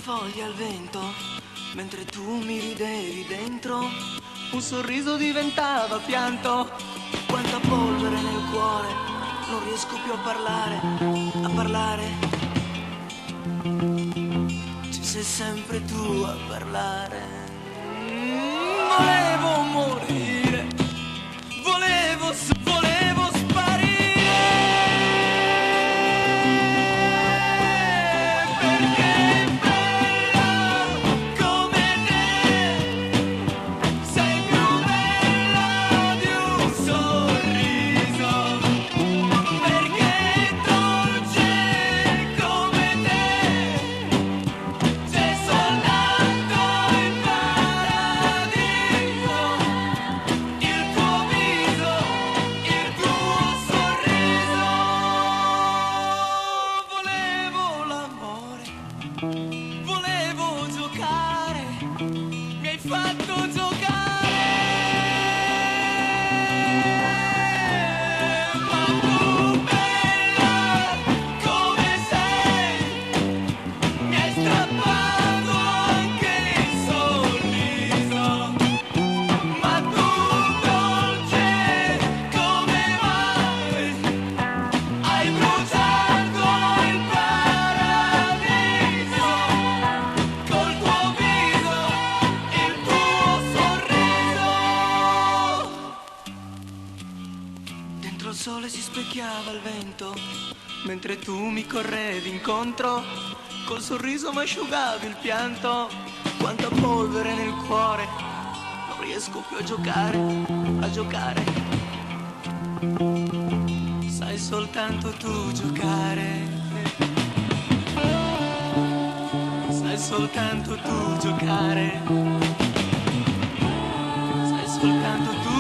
foglie al vento, mentre tu mi ridevi dentro, un sorriso diventava pianto. Quanta polvere nel cuore, non riesco più a parlare, a parlare. Ci sei sempre tu a parlare. Volevo morire, volevo sparire, perché bella come te, sei più bella di un sorriso, perché dolce come te, c'è soltanto il paradiso, il tuo viso, il tuo sorriso. Volevo l'amore, volevo giocare, mi hai fatto giocare, ma tu bella come sei, mi hai strappato anche il sorriso, ma tu dolce come mai, hai bruciato il paradiso, col tuo viso, il tuo sorriso. Dentro il sole si specchiava il vento, mentre tu mi correvi incontro, col sorriso mi asciugavi il pianto. Quanta polvere nel cuore, non riesco più a giocare, a giocare. Sai soltanto tu giocare, sai soltanto tu giocare, sai soltanto tu